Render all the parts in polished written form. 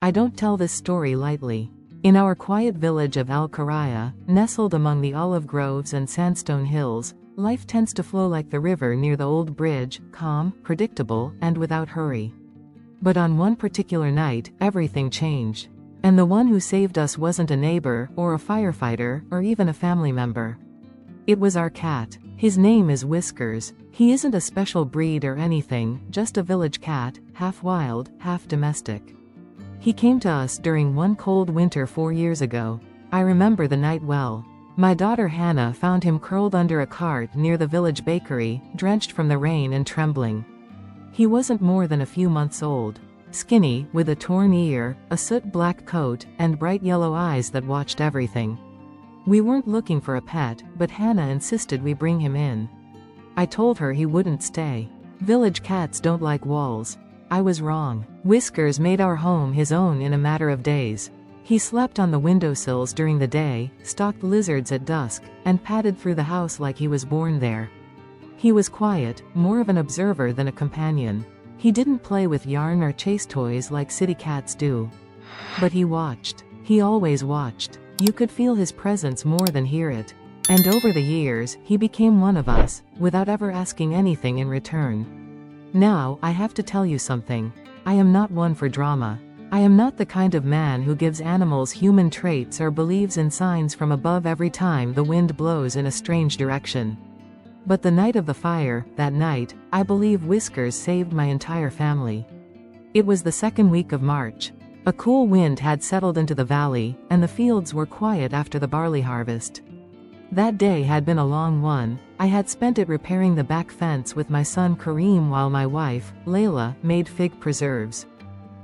I don't tell this story lightly. In our quiet village of Al-Qaraya, nestled among the olive groves and sandstone hills, life tends to flow like the river near the old bridge, calm, predictable, and without hurry. But on one particular night, everything changed. And the one who saved us wasn't a neighbor, or a firefighter, or even a family member. It was our cat. His name is Whiskers. He isn't a special breed or anything, just a village cat, half wild, half domestic. He came to us during one cold winter 4 years ago. I remember the night well. My daughter Hannah found him curled under a cart near the village bakery, drenched from the rain and trembling. He wasn't more than a few months old. Skinny, with a torn ear, a soot-black coat, and bright yellow eyes that watched everything. We weren't looking for a pet, but Hannah insisted we bring him in. I told her he wouldn't stay. Village cats don't like walls. I was wrong. Whiskers made our home his own in a matter of days. He slept on the windowsills during the day, stalked lizards at dusk, and padded through the house like he was born there. He was quiet, more of an observer than a companion. He didn't play with yarn or chase toys like city cats do. But he watched. He always watched. You could feel his presence more than hear it. And over the years, he became one of us, without ever asking anything in return. Now, I have to tell you something. I am not one for drama. I am not the kind of man who gives animals human traits or believes in signs from above every time the wind blows in a strange direction. But the night of the fire, that night, I believe Whiskers saved my entire family. It was the second week of March. A cool wind had settled into the valley, and the fields were quiet after the barley harvest. That day had been a long one. I had spent it repairing the back fence with my son Kareem while my wife, Layla, made fig preserves.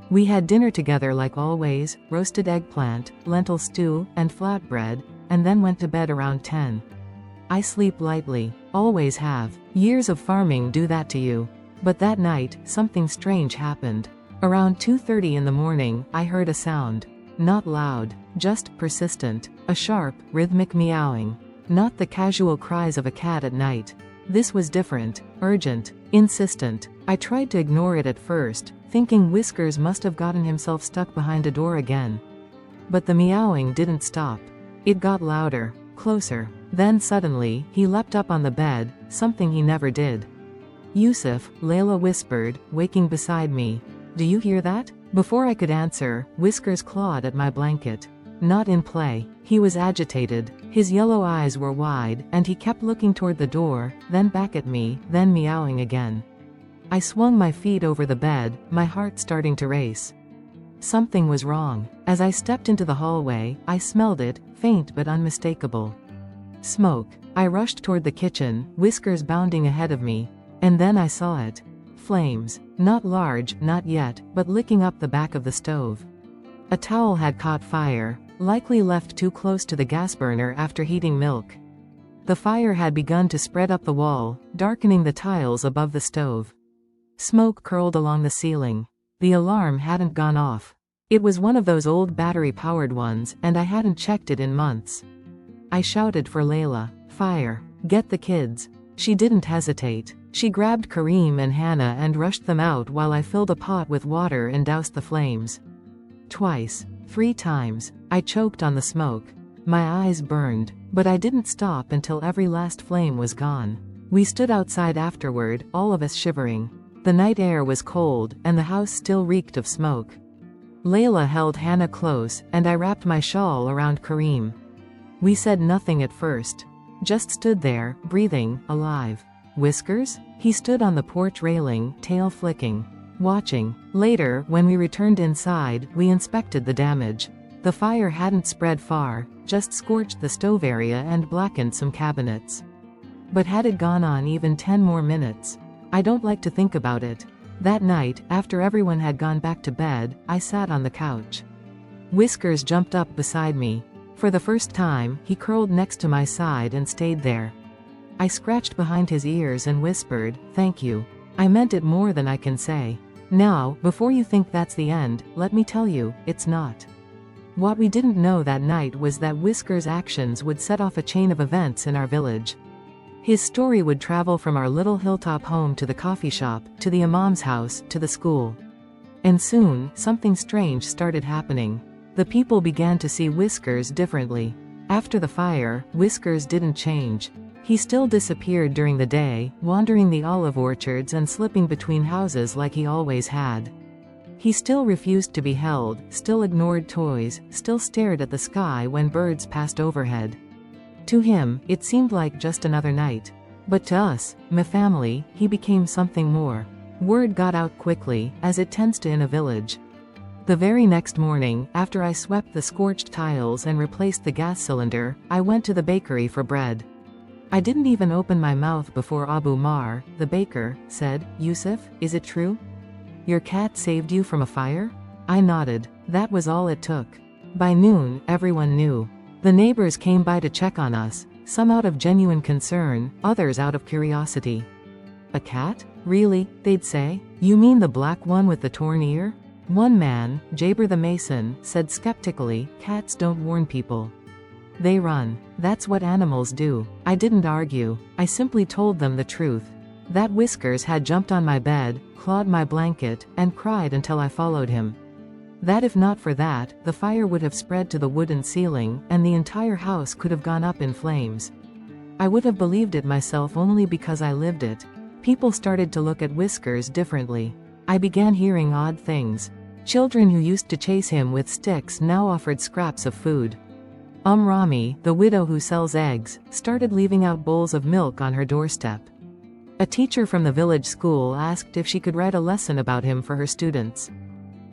We had dinner together like always, roasted eggplant, lentil stew, and flatbread, and then went to bed around 10. I sleep lightly, always have. Years of farming do that to you. But that night, something strange happened. Around 2:30 in the morning, I heard a sound. Not loud, just persistent, a sharp, rhythmic meowing. Not the casual cries of a cat at night. This was different, urgent, insistent. I tried to ignore it at first, thinking Whiskers must have gotten himself stuck behind a door again. But the meowing didn't stop. It got louder, closer. Then suddenly, he leapt up on the bed, something he never did. "Yusuf," Layla whispered, waking beside me. "Do you hear that?" Before I could answer, Whiskers clawed at my blanket. Not in play. He was agitated. His yellow eyes were wide, and he kept looking toward the door, then back at me, then meowing again. I swung my feet over the bed, my heart starting to race. Something was wrong. As I stepped into the hallway, I smelled it, faint but unmistakable. Smoke. I rushed toward the kitchen, Whiskers bounding ahead of me. And then I saw it. Flames. Not large, not yet, but licking up the back of the stove. A towel had caught fire, likely left too close to the gas burner after heating milk. The fire had begun to spread up the wall, darkening the tiles above the stove. Smoke curled along the ceiling. The alarm hadn't gone off. It was one of those old battery-powered ones, and I hadn't checked it in months. I shouted for Layla. "Fire. Get the kids." She didn't hesitate. She grabbed Kareem and Hannah and rushed them out while I filled a pot with water and doused the flames. Twice. 3 times. I choked on the smoke. My eyes burned, but I didn't stop until every last flame was gone. We stood outside afterward, all of us shivering. The night air was cold, and the house still reeked of smoke. Layla held Hannah close, and I wrapped my shawl around Kareem. We said nothing at first. Just stood there, breathing, alive. Whiskers? He stood on the porch railing, tail flicking. Watching. Later, when we returned inside, we inspected the damage. The fire hadn't spread far, just scorched the stove area and blackened some cabinets. But had it gone on even 10 more minutes? I don't like to think about it. That night, after everyone had gone back to bed, I sat on the couch. Whiskers jumped up beside me. For the first time, he curled next to my side and stayed there. I scratched behind his ears and whispered, "Thank you. I meant it more than I can say." Now, before you think that's the end, let me tell you, it's not. What we didn't know that night was that Whiskers' actions would set off a chain of events in our village. His story would travel from our little hilltop home to the coffee shop, to the imam's house, to the school. And soon, something strange started happening. The people began to see Whiskers differently. After the fire, Whiskers didn't change. He still disappeared during the day, wandering the olive orchards and slipping between houses like he always had. He still refused to be held, still ignored toys, still stared at the sky when birds passed overhead. To him, it seemed like just another night. But to us, my family, he became something more. Word got out quickly, as it tends to in a village. The very next morning, after I swept the scorched tiles and replaced the gas cylinder, I went to the bakery for bread. I didn't even open my mouth before Abu Mar, the baker, said, "Yusuf, is it true? Your cat saved you from a fire?" I nodded. That was all it took. By noon, everyone knew. The neighbors came by to check on us, some out of genuine concern, others out of curiosity. "A cat? Really?" they'd say. "You mean the black one with the torn ear?" One man, Jaber the Mason, said skeptically, "Cats don't warn people. They run. That's what animals do." I didn't argue. I simply told them the truth. That Whiskers had jumped on my bed, clawed my blanket, and cried until I followed him. That if not for that, the fire would have spread to the wooden ceiling, and the entire house could have gone up in flames. I would have believed it myself only because I lived it. People started to look at Whiskers differently. I began hearing odd things. Children who used to chase him with sticks now offered scraps of food. Rami, the widow who sells eggs, started leaving out bowls of milk on her doorstep. A teacher from the village school asked if she could write a lesson about him for her students.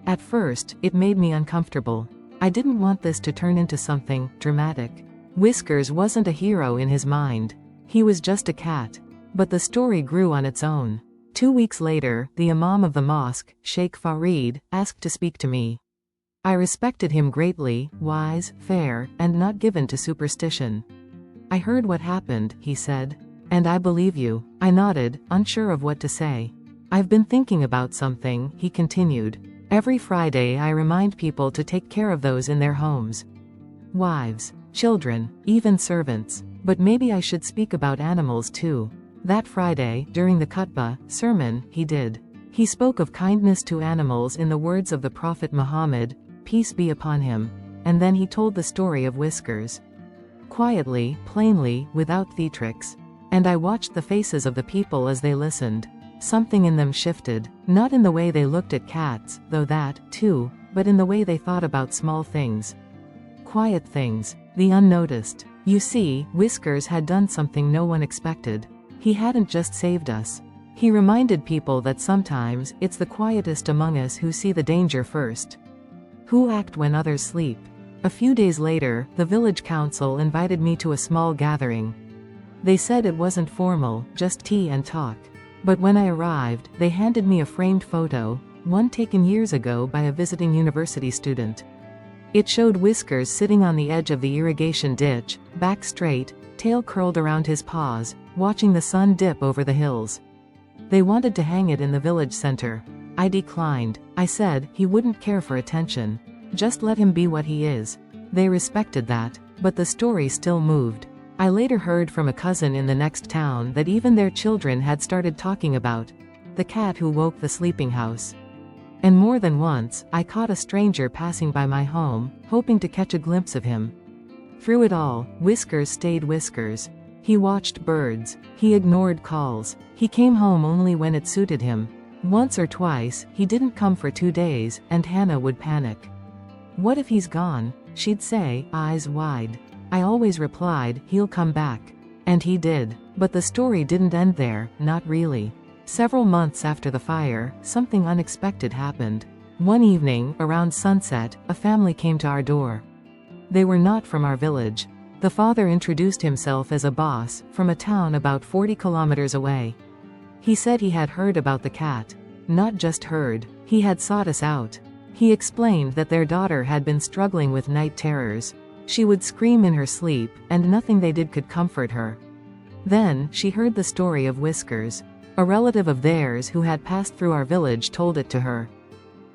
At first, it made me uncomfortable. I didn't want this to turn into something dramatic. Whiskers wasn't a hero in his mind. He was just a cat. But the story grew on its own. 2 weeks later, the imam of the mosque, Sheikh Farid, asked to speak to me. I respected him greatly, wise, fair, and not given to superstition. "I heard what happened," he said. "And I believe you." I nodded, unsure of what to say. "I've been thinking about something," he continued. "Every Friday I remind people to take care of those in their homes. Wives, children, even servants. But maybe I should speak about animals too." That Friday, during the khutbah sermon, he did. He spoke of kindness to animals in the words of the Prophet Muhammad, peace be upon him, and then he told the story of Whiskers. Quietly, plainly, without theatrics. And I watched the faces of the people as they listened. Something in them shifted, not in the way they looked at cats, though that, too, but in the way they thought about small things. Quiet things, the unnoticed. You see, Whiskers had done something no one expected. He hadn't just saved us. He reminded people that sometimes, it's the quietest among us who see the danger first. Who act when others sleep. A few days later, the village council invited me to a small gathering. They said it wasn't formal, just tea and talk. But when I arrived, they handed me a framed photo, one taken years ago by a visiting university student. It showed Whiskers sitting on the edge of the irrigation ditch, back straight, tail curled around his paws, watching the sun dip over the hills. They wanted to hang it in the village center. I declined. I said he wouldn't care for attention. Just let him be what he is. They respected that, but the story still moved. I later heard from a cousin in the next town that even their children had started talking about the cat who woke the sleeping house. And more than once, I caught a stranger passing by my home, hoping to catch a glimpse of him. Through it all, Whiskers stayed Whiskers. He watched birds. He ignored calls. He came home only when it suited him. Once or twice, he didn't come for 2 days, and Hannah would panic. "What if he's gone?" she'd say, eyes wide. I always replied, "He'll come back." And he did. But the story didn't end there, not really. Several months after the fire, something unexpected happened. One evening, around sunset, a family came to our door. They were not from our village. The father introduced himself as a boss, from a town about 40 kilometers away. He said he had heard about the cat. Not just heard. He had sought us out. He explained that their daughter had been struggling with night terrors. She would scream in her sleep, and nothing they did could comfort her. Then, she heard the story of Whiskers. A relative of theirs who had passed through our village told it to her.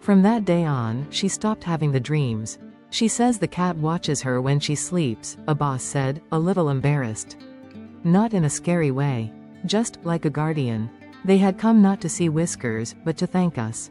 From that day on, she stopped having the dreams. She says the cat watches her when she sleeps, a boss said, a little embarrassed. Not in a scary way. Just like a guardian. They had come not to see Whiskers, but to thank us.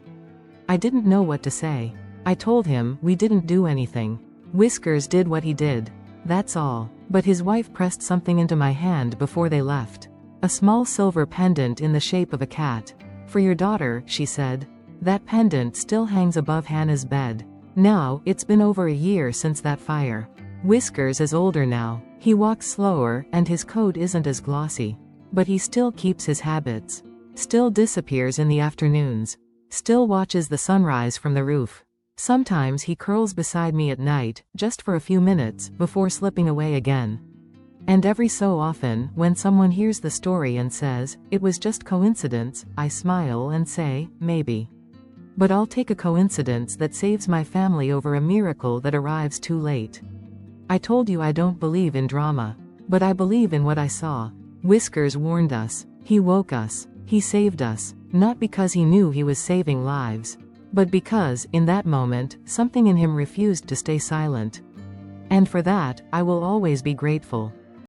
I didn't know what to say. I told him we didn't do anything. Whiskers did what he did. That's all. But his wife pressed something into my hand before they left. A small silver pendant in the shape of a cat. For your daughter, she said. That pendant still hangs above Hannah's bed. Now, it's been over a year since that fire. Whiskers is older now. He walks slower, and his coat isn't as glossy. But he still keeps his habits. Still disappears in the afternoons. Still watches the sunrise from the roof. Sometimes he curls beside me at night, just for a few minutes, before slipping away again. And every so often, when someone hears the story and says, it was just coincidence, I smile and say, maybe. But I'll take a coincidence that saves my family over a miracle that arrives too late. I told you I don't believe in drama. But I believe in what I saw. Whiskers warned us. He woke us. He saved us. Not because he knew he was saving lives. But because, in that moment, something in him refused to stay silent. And for that, I will always be grateful.